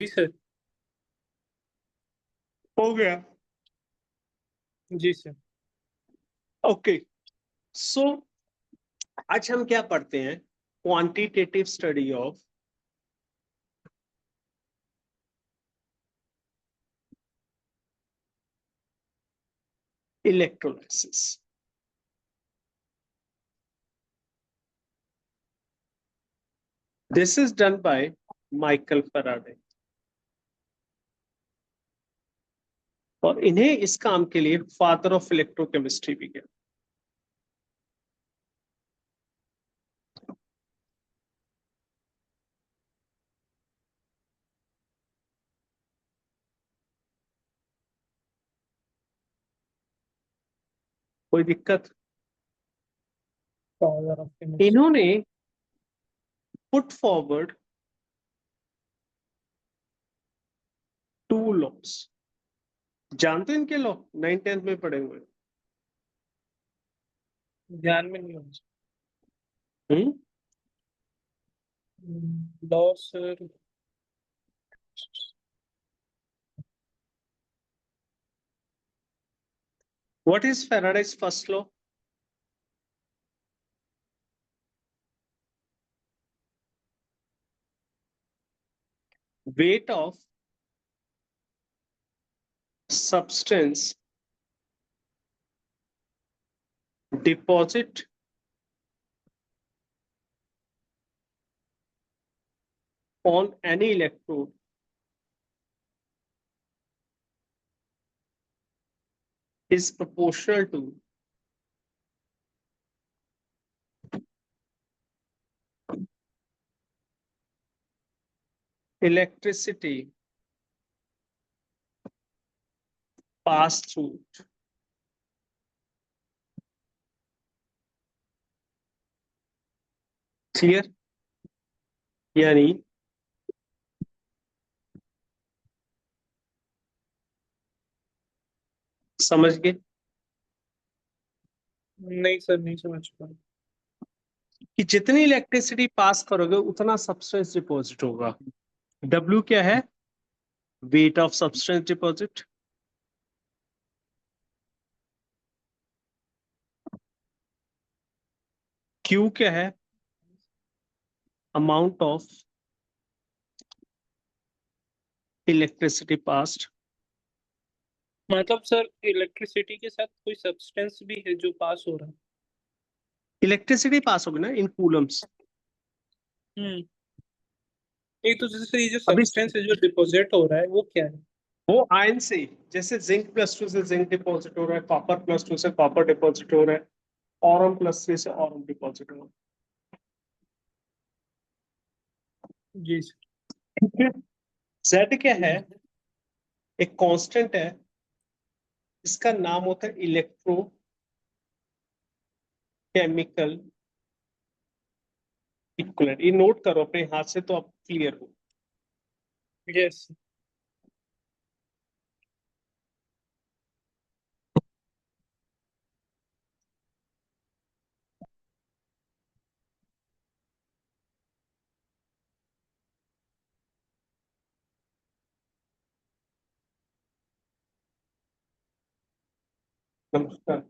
जी sir. हो गया। जी sir. Okay, सो आज हम क्या पढ़ते हैं? Quantitative study of electrolysis. This is done by Michael Faraday और इन्हें इस काम के लिए फादर ऑफ इलेक्ट्रोकेमिस्ट्री भी कहते हैं। कोई दिक्कत? Father of chemistry. इन्होंने पुट फॉरवर्ड टू लॉस। जानते हैं इनके लॉ? 9th 10th में पढ़े हुए। ध्यान में नहीं होना। Hmm law sir. What is Faraday's first law? Weight of substance deposit on any electrode is proportional to electricity passed through it. Clear? यानी समझ गए नहीं सर, नहीं समझ पाया। कि जितनी इलेक्ट्रिसिटी पास करोगे उतना सब्सटेंस डिपॉजिट होगा। W क्या है? Wait of substance deposit. Q क्या है? Amount of electricity passed. मतलब सर, इलेक्ट्रिसिटी के साथ कोई सब्सटेंस भी है जो पास हो रहा इलेक्ट्रिसिटी पास होगी ना इन कूलम्स। है? एक तो जैसे ये जो अभी सब्सटेंस है जो डिपॉजिट हो रहा है वो क्या है? वो आयन से, जैसे जिंक+2 से जिंक डिपॉजिट हो रहा है, कॉपर+2 से कॉपर डिपॉजिट हो रहा है, ऑरम+3 से ऑरम डिपॉजिट हो रहा जी सर। है। ठीक है। जेड क्या है? एक कांस्टेंट है, इसका नाम होता है इलेक्ट्रोकेमिकल इक्विवेलेंट। ये नोट करो अपने हाथ से तो आप क्लियर हो। यस। नमस्कार।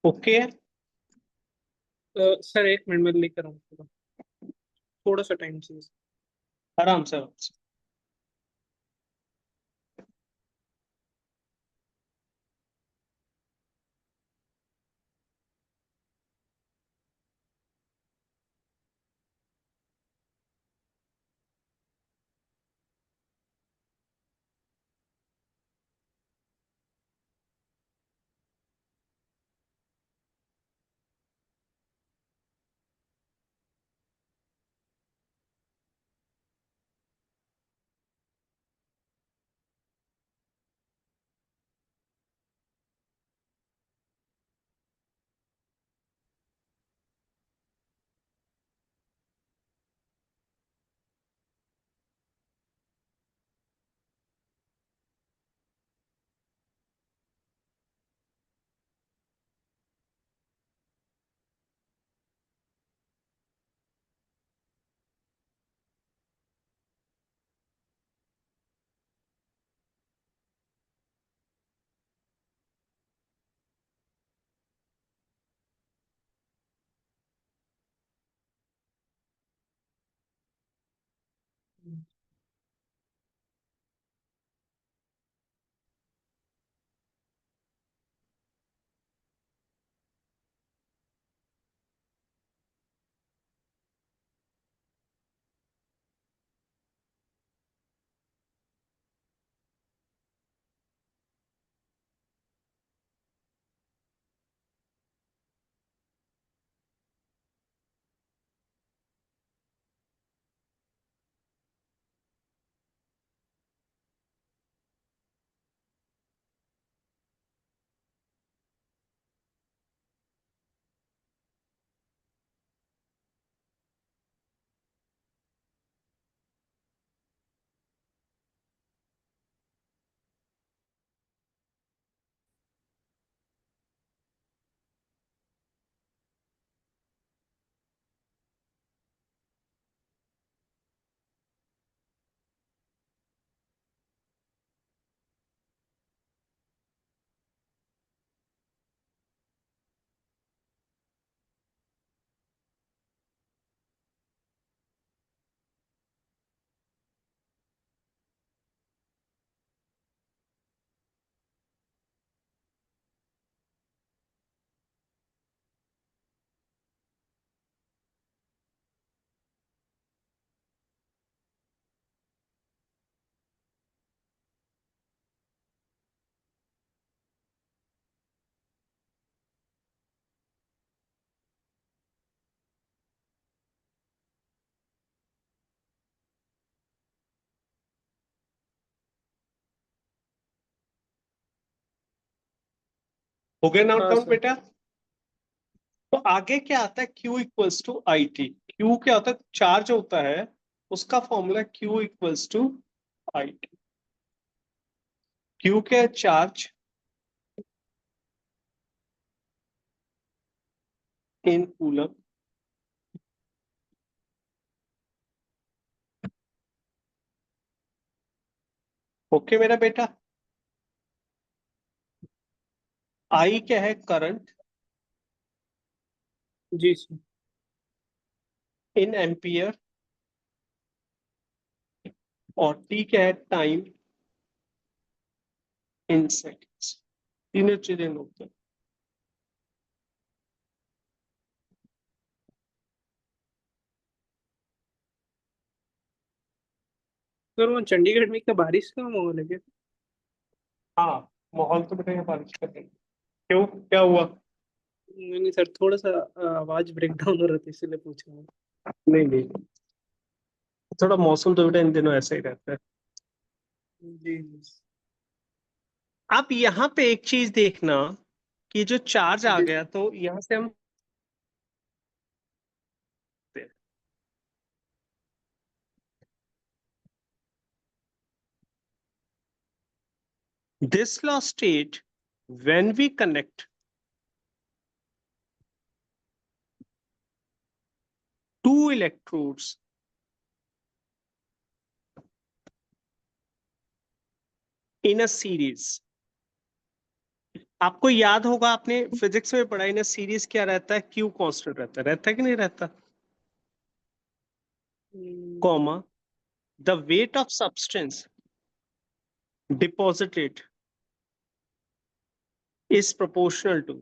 ओके है? सर एक मिनट में लेकर आऊँ, थोड़ा सा टाइम चाहिए। आराम से आराम से। हो गया नोट हाँ डाउन सर। बेटा? तो आगे क्या आता है? Q equals to I T. Q क्या होता है? चार्ज होता है, उसका formula Q equals to I T. Q क्या है? Charge in coulomb. ओके मेरा बेटा? आई क्या है? करंट जी सर। In ampere. और टी क्या है? Time in seconds. तीनों चीजें नोट करो। सर वो चंडीगढ़ में क्या बारिश का माहौल है क्या? हाँ, माहौल तो बेटा यहाँ बारिश कर रही है। क्यों, क्या हुआ? नहीं सर, थोड़ा सा आवाज ब्रेक डाउन हो रहा था, इसीलिए पूछा मैं। नहीं नहीं, थोड़ा मौसम तो बेटा इन दिनों ऐसा ही रहता है। जी जी। आप यहाँ पे एक चीज देखना कि जो चार्ज आ जी गया तो यहाँ से हम this law state when we connect two electrodes in a series, आपको याद होगा, आपने फिजिक्स में पढ़ाई ना, सीरीज क्या रहता है, क्यू कांस्टेंट रहता है कि नहीं रहता, comma the wait of substance deposited is proportional to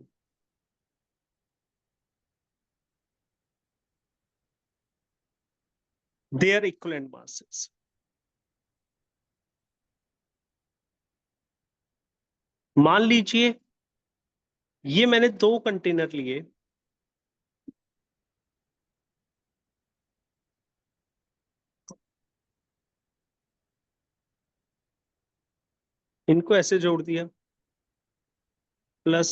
their equivalent masses. मान लीजिए ये मैंने 2 कंटेनर लिए, इनको ऐसे जोड़ दिया, प्लस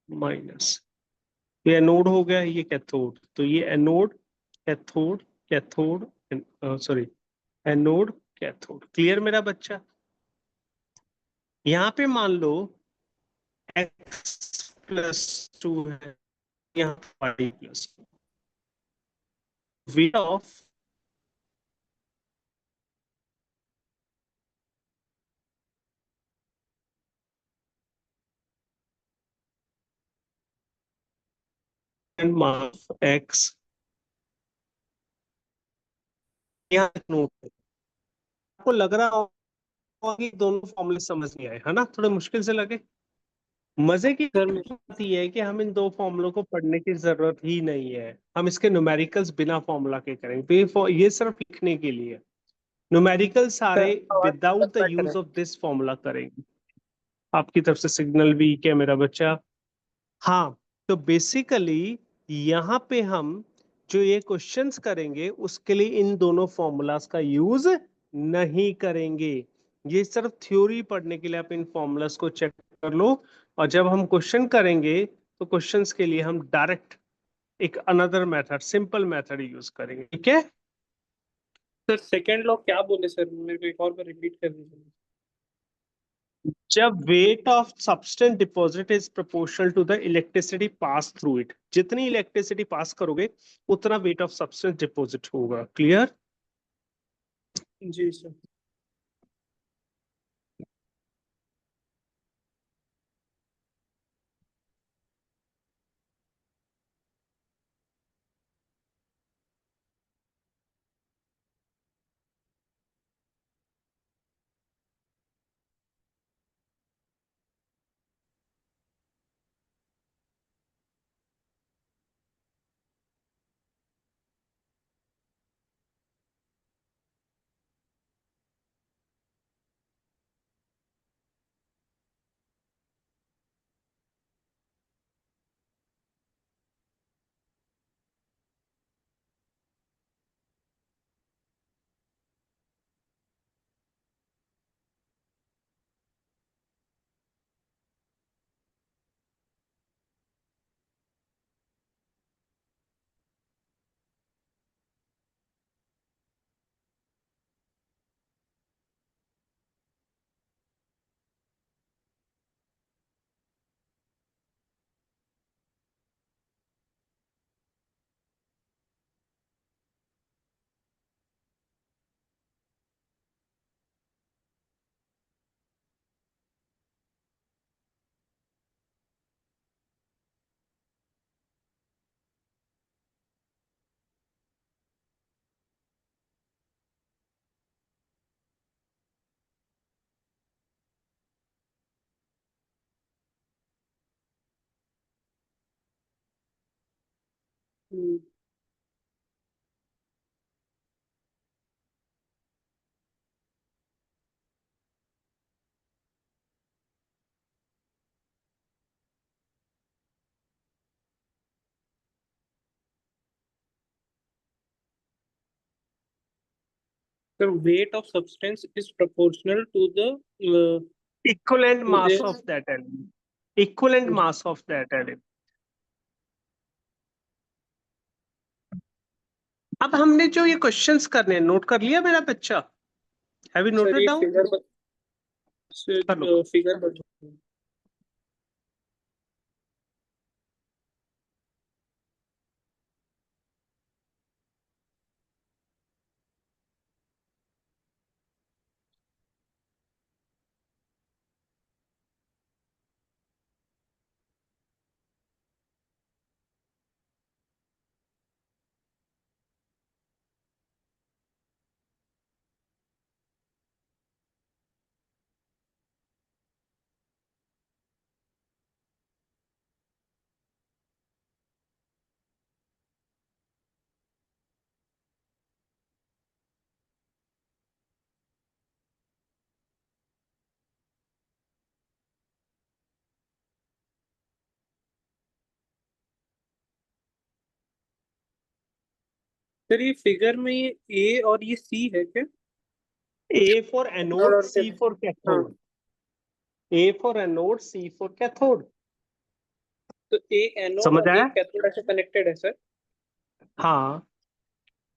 माइनस, ये एनोड हो गया, ये कैथोड, तो ये anode cathode cathode, sorry, anode cathode. Clear मेरा बच्चा? यहां पे मान लो x+2 है, यहाँ y+, weight of mass x, यहाँ नोट है। आपको लग रहा होगा कि दोनों फॉर्मूले समझ नहीं आए, है ना, थोड़े मुश्किल से लगे। मजे की सर बात यह है कि हम इन 2 फॉर्मूलों को पढ़ने की जरूरत ही नहीं है, हम इसके न्यूमेरिकल्स बिना फॉर्मूला के करेंगे, ये सिर्फ लिखने के लिए। न्यूमेरिकल सारे without the use of this formula करेंगे। आपकी तरफ से सिग्नल वीक है मेरा बच्चा। हाँ, तो बेसिकली यहाँ पे हम जो ये क्वेश्चंस करेंगे उसके लिए इन दोनों फॉर्मूलाज का यूज नहीं करेंगे। ये सिर्फ थ्योरी पढ़ने के लिए आप इन फॉर्मूलाज को चेक कर लो, और जब हम क्वेश्चन करेंगे तो क्वेश्चंस के लिए हम डायरेक्ट एक another method, simple method use करेंगे, ठीक है। सर सेकेंड लॉ क्या बोले सर, मेरे को एक और बार रिपीट कर दीजिए। जब weight of substance deposit is proportional to the electricity pass through it, जितनी इलेक्ट्रिसिटी पास करोगे उतना वेट ऑफ सब्सटेंस डिपॉजिट होगा। क्लियर? जी sir. Sir weight of substance is proportional to the equivalent to mass thereof that element, equivalent mass of that element. अब हमने जो ये questions करने हैं, नोट कर लिया मेरा बच्चा? हैव यू सर नोटेड ये down? Figure hello, figure sir ये फिगर में ये ए और ये सी है क्या? ए फॉर और एनोड, सी फॉर हाँ, cathode. A for anode, C for cathode. तो एक एनोड समझ और आया? एक कैथोड ऐसे कनेक्टेड है सर। हाँ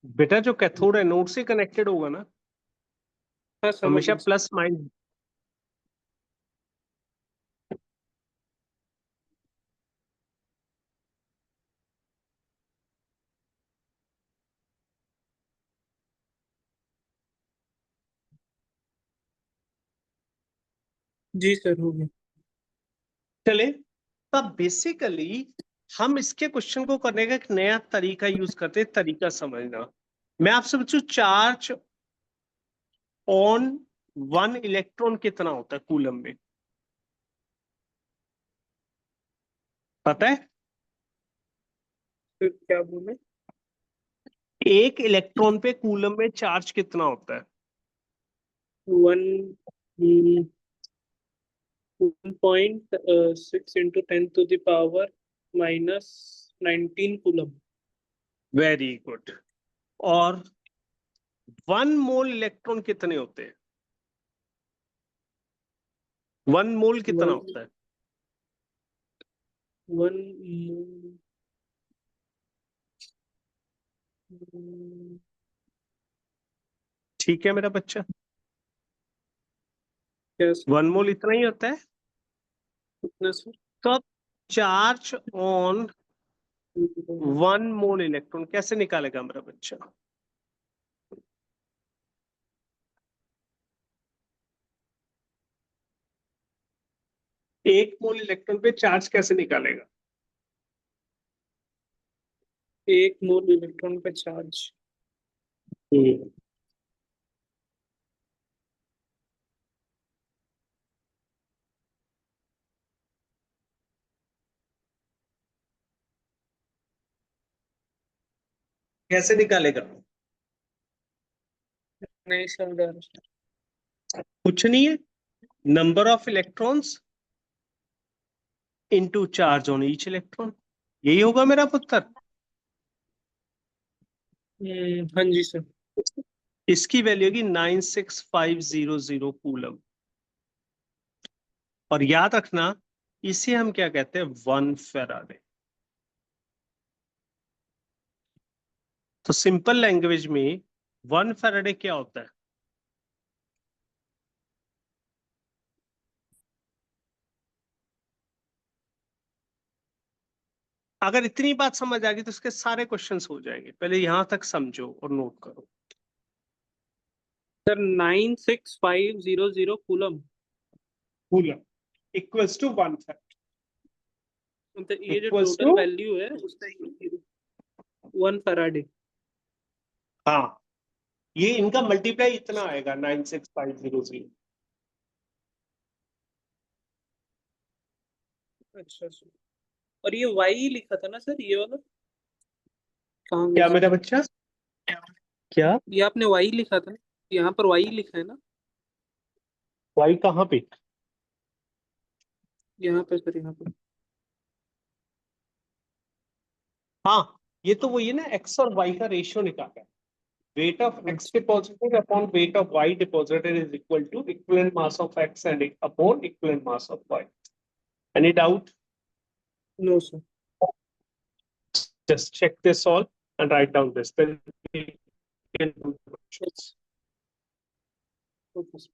बेटा, जो कैथोड एनोड से कनेक्टेड होगा ना, हाँ समझ हमेशा गया सर। Plus minus. जी सर, हो गया। चले, तब बेसिकली हम इसके क्वेश्चन को करने का एक नया तरीका यूज करते हैं। तरीका समझना, मैं आपसे पूछूं, चार्ज ऑन वन इलेक्ट्रॉन कितना होता है कूलम में? पता है? फिर क्या बोले? एक इलेक्ट्रॉन पे कूलम में चार्ज कितना होता है? 1 1.6 इंटू 10⁻⁻19 कूलम। Very good. और वन मोल इलेक्ट्रॉन कितने होते हैं? वन मोल कितना वन होता है? वन ठीक है मेरा बच्चा, क्या सर? वन मोल इतना ही होता है। कितना सर? तो अब charge on one mole electron कैसे निकालेगा मेरा बच्चा? एक मोल इलेक्ट्रॉन पे चार्ज कैसे निकालेगा? एक मोल इलेक्ट्रॉन पे चार्ज। हम्म, कैसे निकालेगा? नहीं समझा रहा। कुछ नहीं है, number of electrons into charge on each electron, यही होगा मेरा पुत्र। हाँ जी सर। इसकी वैल्यू होगी 96500 कूलम। और याद रखना, इसे हम क्या कहते हैं? One Faraday. तो सिंपल लैंग्वेज में वन फेराडे क्या होता है? अगर इतनी बात समझ आ गई तो इसके सारे क्वेश्चंस हो जाएंगे। पहले यहां तक समझो और नोट करो। Sir 96500 coulomb. Coulomb equals to one faraday मतलब ये जो इक्वल्स टोटल टू, वैल्यू है उसका 1 फराडे। हाँ, ये इनका मल्टीप्लाई इतना आएगा 96500। अच्छा सर। और ये वाई लिखा था ना सर, ये वाला कहाँ गया क्या सर? मेरा बच्चा? क्या? ये आपने वाई लिखा था ना, यहाँ पर वाई लिखा है ना? वाई कहाँ पे? यहाँ पे सर, यहाँ पे। हाँ, ये तो वही है ना, एक्स और वाई का रेशियो निकाला है। weight of x अच्छा। deposited upon weight of y deposited is equal to equivalent mass of x and upon equivalent mass of y. Any doubt? No sir. Just check this all and write down this. Then we can do the questions. Okay sir.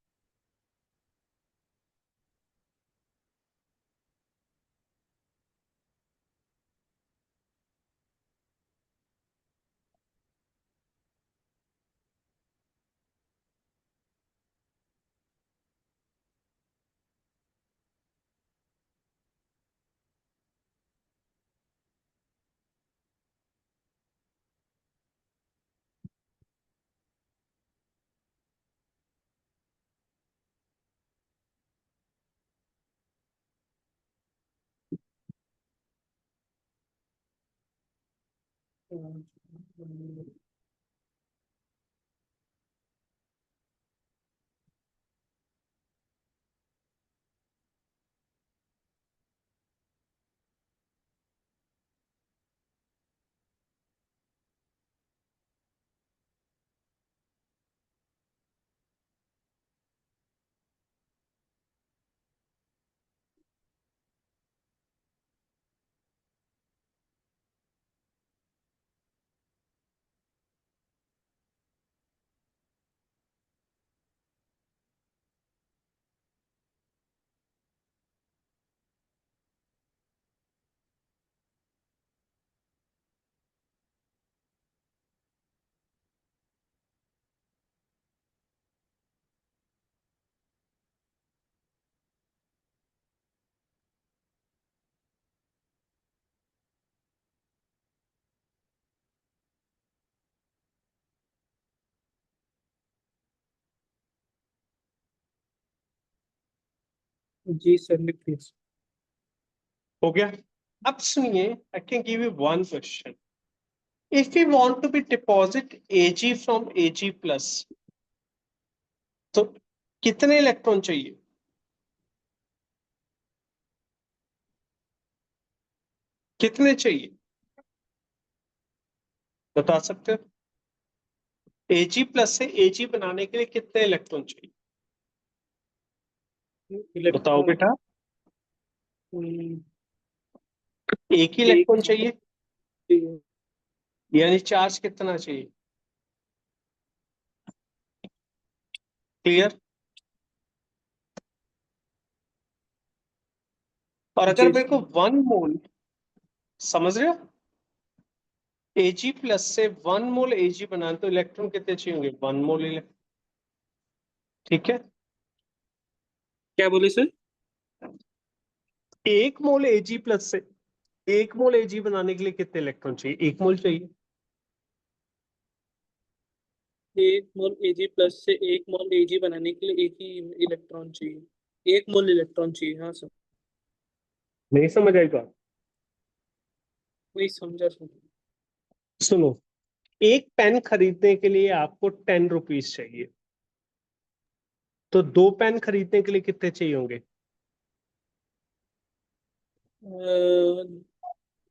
जी sir, लिख दीजिए। हो गया। अब सुनिए, I can give you one question. If you want to be deposit Ag from Ag plus, तो कितने electron चाहिए? कितने चाहिए, बता सकते हो? Ag प्लस से Ag बनाने के लिए कितने इलेक्ट्रॉन चाहिए? बताओ इलेक्ट्रॉन। बेटा। हम्म, एक ही एक इलेक्ट्रॉन चाहिए, चाहिए। यानी चार्ज कितना चाहिए? क्लियर? और अगर जी मेरे को सर। 1 मोल, समझ रहे हो, Ag प्लस से 1 मोल Ag बनाना, तो इलेक्ट्रॉन कितने चाहिए होंगे? 1 मोल इलेक्ट्रॉन। ठीक है। क्या बोले सर? 1 मोल Ag प्लस से 1 मोल Ag बनाने के लिए कितने इलेक्ट्रॉन चाहिए? 1 मोल चाहिए। 1 मोल Ag प्लस से 1 मोल Ag बनाने के लिए एक ही इलेक्ट्रॉन चाहिए, 1 मोल इलेक्ट्रॉन चाहिए, हाँ सर। नहीं समझ आई बात? वही समझा सर। सुनो, एक पेन खरीदने के लिए आपको 10 रुपीज चाहिए, तो 2 पेन खरीदने के लिए कितने चाहिए होंगे?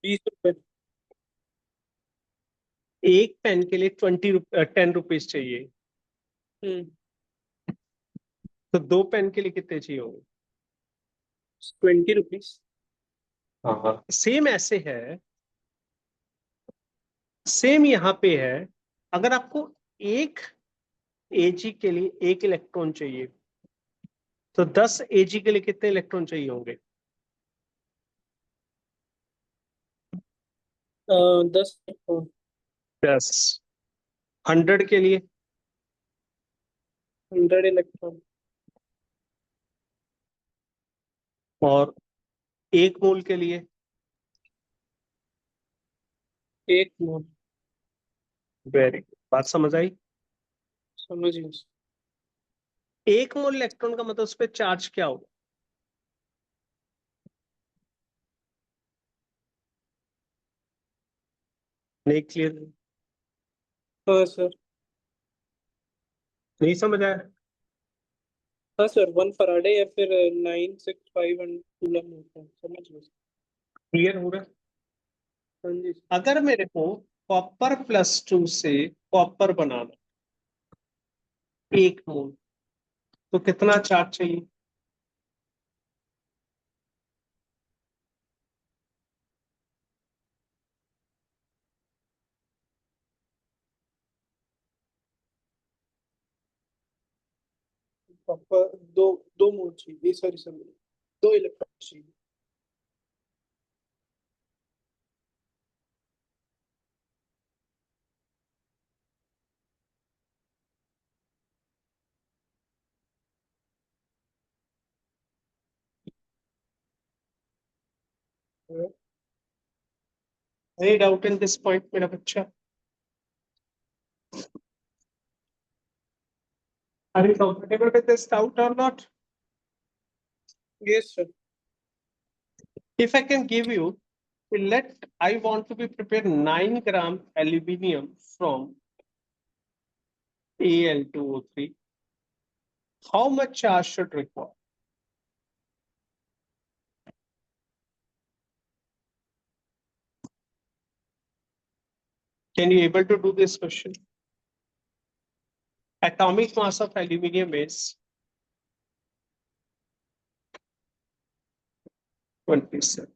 20 रुपए। एक पेन के लिए 10 रुपीज चाहिए, हम्म। तो 2 पेन के लिए कितने चाहिए होंगे? 20 रुपीज। हाँ, सेम ऐसे है, सेम यहाँ पे है। अगर आपको एक Ag के लिए 1 इलेक्ट्रॉन चाहिए, तो 10 Ag के लिए कितने इलेक्ट्रॉन चाहिए होंगे? 10 इलेक्ट्रॉन। 10। 100 के लिए? 100 इलेक्ट्रॉन। और 1 मोल के लिए? 1 मोल। वेरी गुड, बात समझ आई? समझ गया सर। 1 मोल इलेक्ट्रॉन का मतलब उस पर चार्ज क्या होगा? नहीं क्लियर? हाँ सर। नहीं समझ आया? हाँ सर, 1 फराडे या फिर 965 कूलम होता है, समझ गया सर। क्लियर हो रहा? हाँ जी सर। अगर मेरे को कॉपर+2 से कॉपर बनाना 1 मोल, तो कितना चार्ज चाहिए? पापा, दो 2 मोल चाहिए, सॉरी सर, 2 इलेक्ट्रॉन चाहिए। Any doubt in this point मेरा बच्चा? Are you comfortable with this doubt और not? Yes sir. If I can give you, let I want to be prepared 9 gram aluminium from Al2O3. How much charge should require? Can you able to do this question? Atomic mass of aluminium is 27.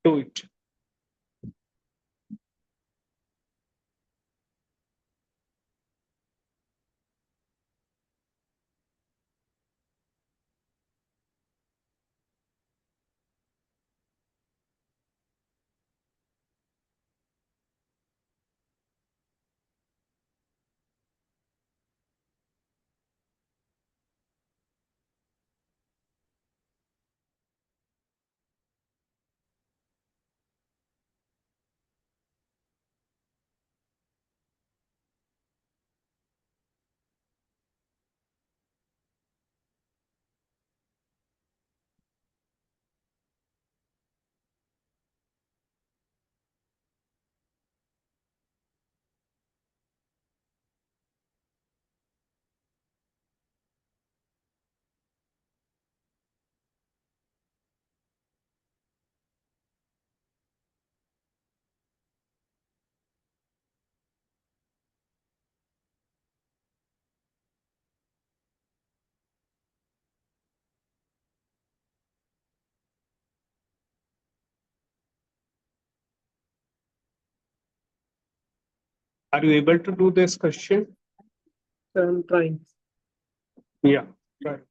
Do it. Are you able to do this question? Sir, I'm trying. Yeah. Right.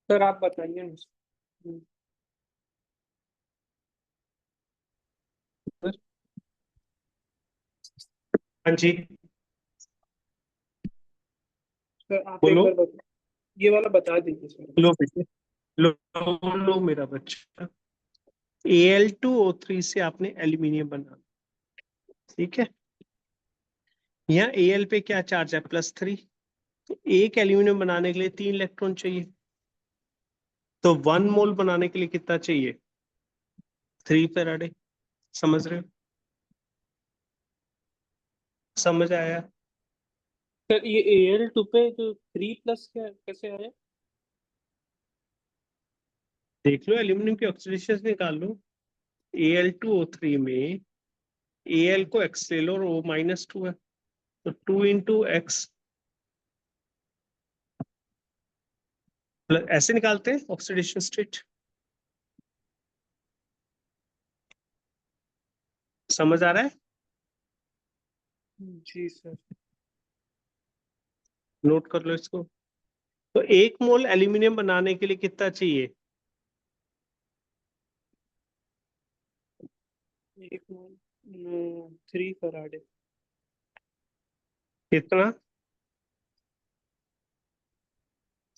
Sir आप बताइए मुझे। हाँ जी, sir आप एक बोलो। बार बता, ये वाला बता दीजिए सर। लो बेटे, लो लो मेरा बच्चा। Al2O3 से आपने एल्यूमिनियम बना, ठीक है। यहाँ Al पे क्या चार्ज है? +3। एक एल्यूमिनियम बनाने के लिए 3 इलेक्ट्रॉन चाहिए, तो 1 मोल बनाने के लिए कितना चाहिए? 3 फैराडे। समझ रहे हो? समझ आया? सर ये Al2 पे जो 3+ क्या कैसे आया? देख लो, एल्यूमिनियम की ऑक्सीडेशन निकाल लो। Al2O3 में Al को x ले लो और O-2 है, तो 2 × x ऐसे निकालते हैं ऑक्सीडेशन स्टेट। समझ आ रहा है? जी सर। नोट कर लो इसको। तो 1 मोल एल्यूमिनियम बनाने के लिए कितना चाहिए? एक 3 फराडे। कितना?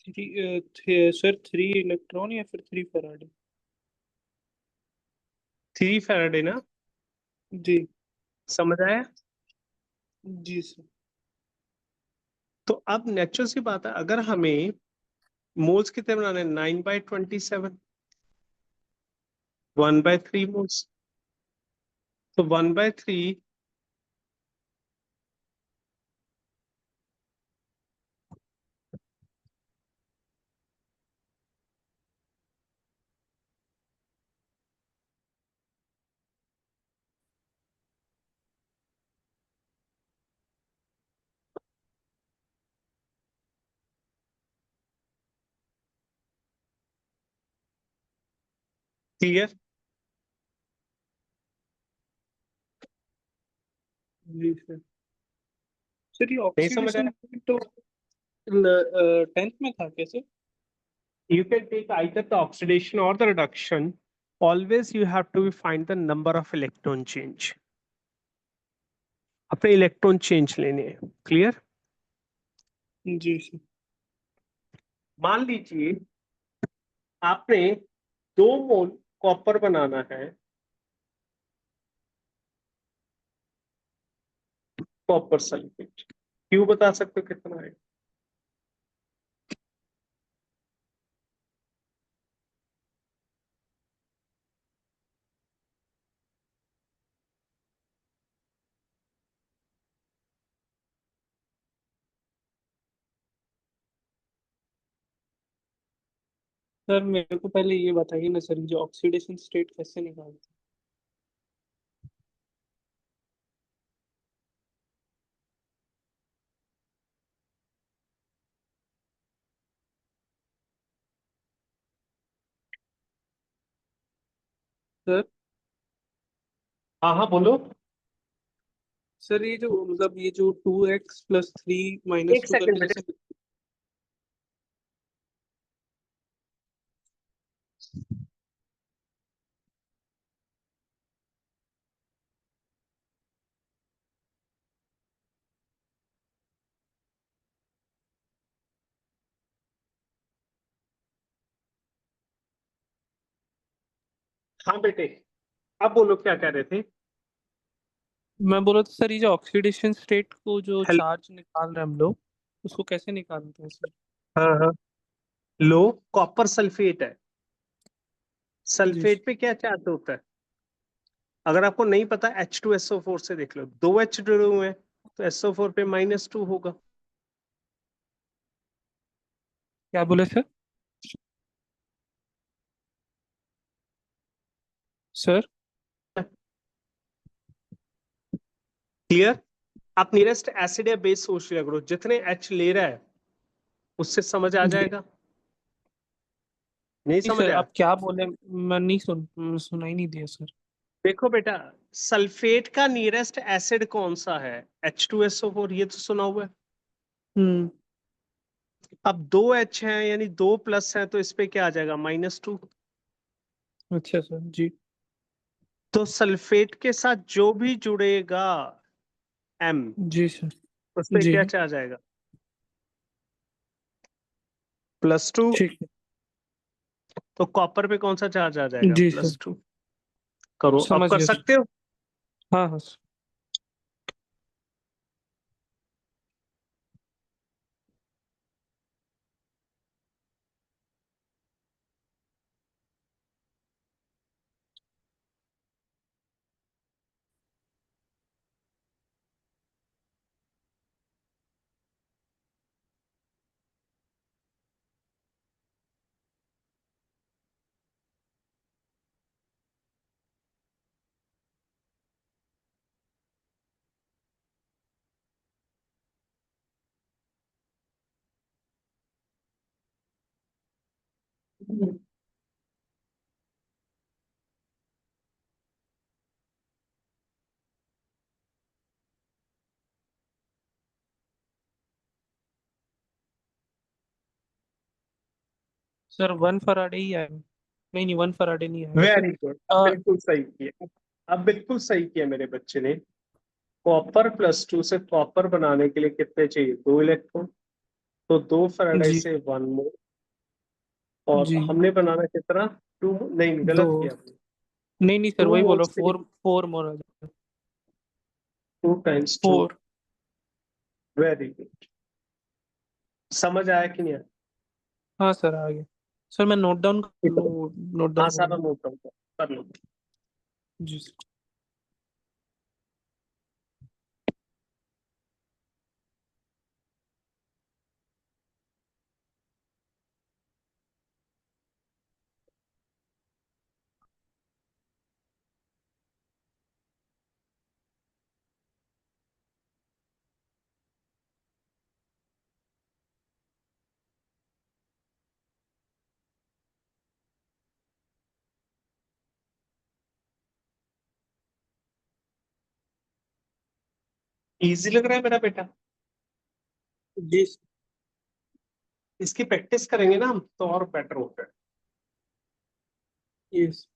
सर 3 इलेक्ट्रॉन या फिर 3 फराडे? 3 फैराडे ना? जी। समझ आया? जी सर। तो अब नेचुरल सी बात है, अगर हमें मोल्स कितने बनाने हैं? 9/27, 1/3 मोल्स। तो 1/3, ठीक है। जी सर। सर ये नहीं समझ ऑक्सीडेशन आया? तो टेंथ में था कैसे? You can take either the oxidation or the reduction. Always you have to find the number of electron change. अपने इलेक्ट्रॉन चेंज लेने हैं, क्लियर? जी सर। मान लीजिए आपने 2 मोल कॉपर बनाना है, कॉपर सल्फेट, क्यों बता सकते हो कितना है? सर मेरे को पहले ये बताइए ना सर, जो ऑक्सीडेशन स्टेट कैसे निकालते हैं? सर हाँ हाँ बोलो। सर ये जो मतलब ये जो 2x+3 माइनस एक टू सेकंड करके बेटे। जैसे। हाँ बेटे, अब बोलो क्या कह रहे थे? मैं बोला था सर, ये जो ऑक्सीडेशन स्टेट को जो हेलो। चार्ज निकाल रहे हैं हम लोग, उसको कैसे निकालते हैं सर? हाँ हाँ, लो, कॉपर सल्फेट है। जी सल्फेट पे क्या चार्ज होता है? अगर आपको नहीं पता, H2SO4 से देख लो, 2 H जुड़े हुए हैं, तो SO4 पे -2 होगा। क्या बोले सर? Sir clear? आप नियरेस्ट एसिड या बेस सोच लिया करो, जितने H ले रहा है उससे समझ आ जी जाएगा। नहीं नहीं समझ सर, आया? आप क्या बोले? मैं नहीं सुनाई नहीं दिया सर। देखो बेटा, सल्फेट का नियरेस्ट एसिड कौन सा है? H2SO4, ये तो सुना हुआ है। हम्म। अब 2 H है, यानी 2 प्लस है, तो इस पे क्या आ जाएगा? -2। अच्छा सर जी। तो सल्फेट के साथ जो भी जुड़ेगा M, जी सर। उस पे जी क्या चार्ज आएगा? +2। ठीक है। तो कॉपर पे कौन सा चार्ज आ जाएगा? जी सर, +2। करो, अब समझ कर गया सर। सकते हो? हाँ हाँ सर। सर 1 फराडे ही आया। नहीं नहीं, 1 फराडे नहीं आएगा सर। वेरी गुड, अ, बिल्कुल सही किया। अब बिल्कुल सही किया मेरे बच्चे ने। कॉपर +2 से कॉपर बनाने के लिए कितने चाहिए? 2 इलेक्ट्रॉन। तो 2 फैराडाई जी। से 1 मोल। और जी। हमने बनाना कितना? 2। नहीं, दो। गलत किया हमने। नहीं नहीं सर, टू वही मोल बोलो, से 4 4 मोर आ जाएगा। 2 × 2। 4। Very good. समझ आया कि नहीं आया? हाँ सर, आ गया। सर मैं नोट डाउन कर कितना? लूँ, नोट हाँ, डाउन सारा करूँ? नोट डाउन कर लो। जी सर। इजी लग रहा है मेरा बेटा? जी इसकी प्रैक्टिस करेंगे ना हम तो और बेटर होता है। यस।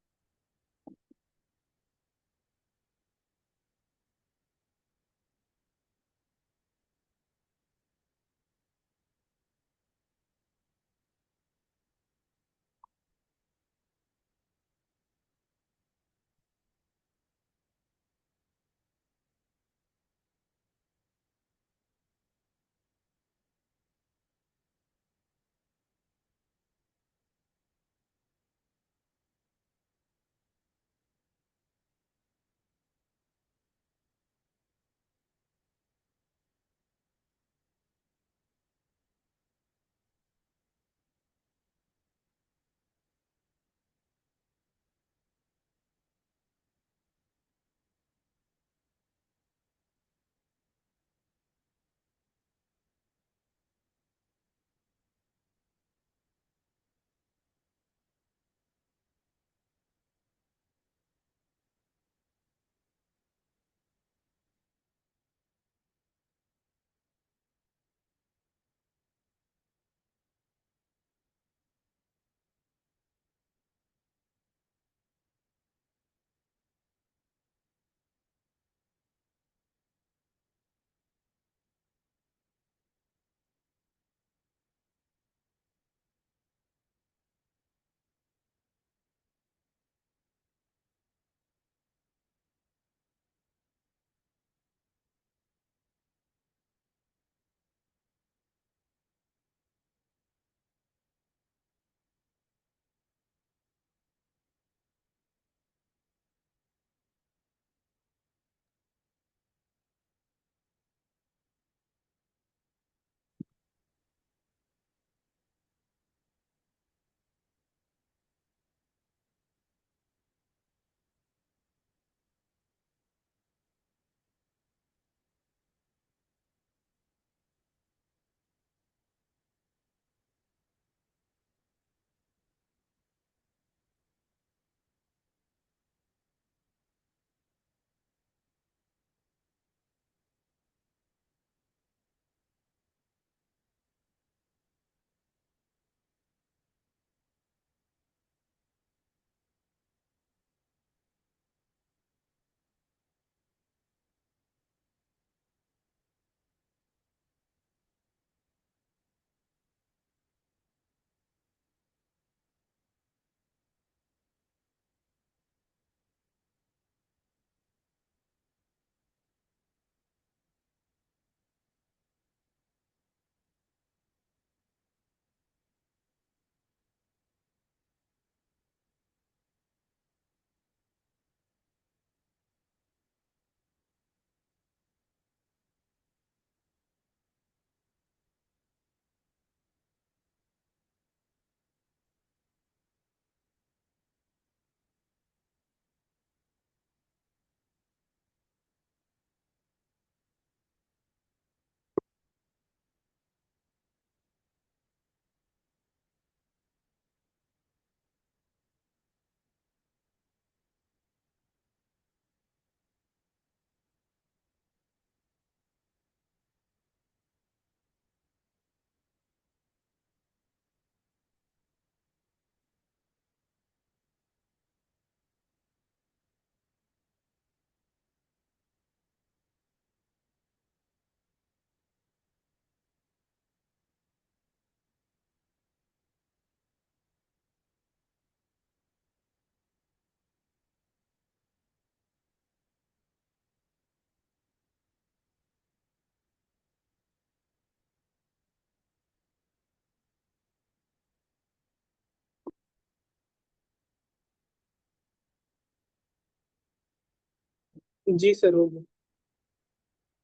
जी सर, हो गया।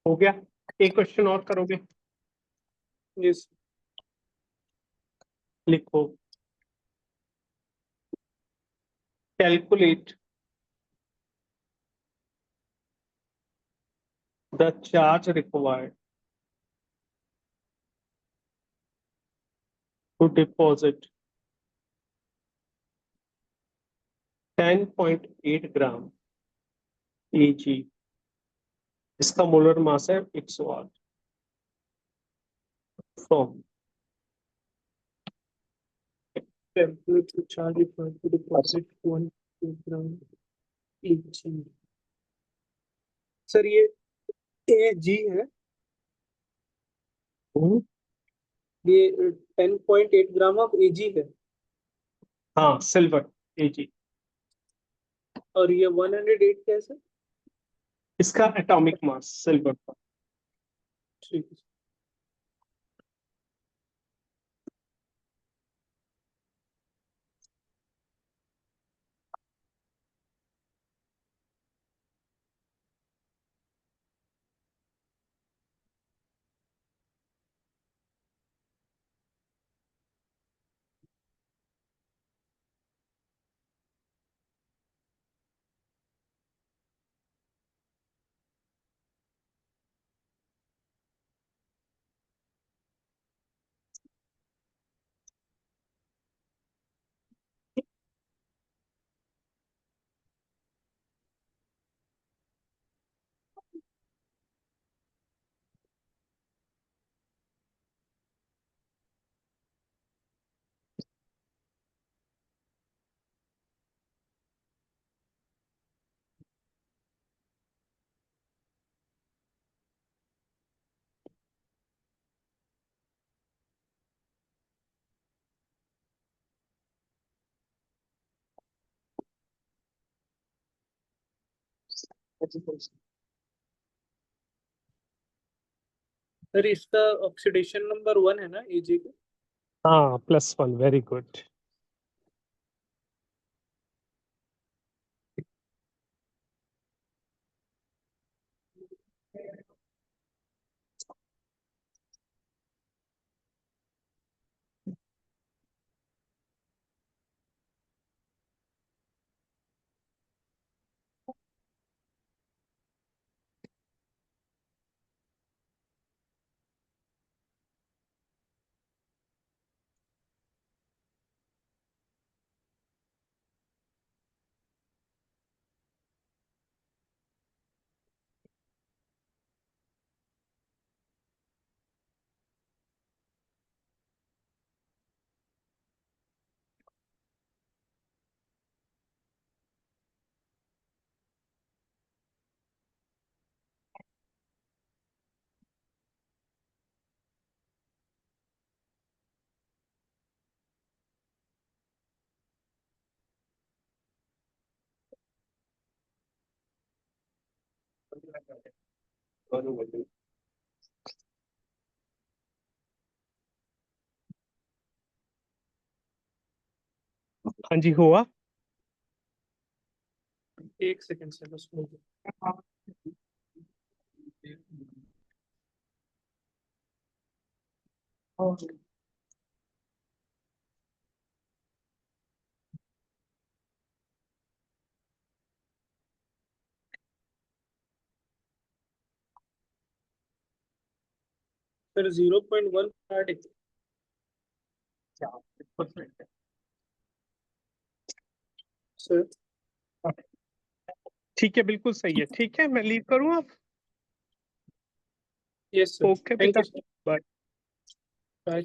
हो गया। एक क्वेश्चन और करोगे? यस। लिखो, calculate the charge required to deposit 10.8 gram Ag। इसका मोलर मास है 108 from template to charge required to deposit 1 kilogram each. Sir ये AG है, ये 10.8 ग्राम ऑफ AG है, हाँ सिल्वर Ag, और ये 108 कैसे? इसका एटॉमिक मास सिल्वर का। ठीक है। सर इसका ऑक्सीडेशन नंबर 1 है ना AG का? हाँ +1, वेरी गुड। हाँ जी हुआ। एक सेकंड से बस hold on। सर 0.1 फैराड है। सर ठीक है, बिल्कुल सही है। ठीक है, मैं लीव करूँ अब? यस सर, ओके थैंक बेटा, यू सर, बाय। बाय।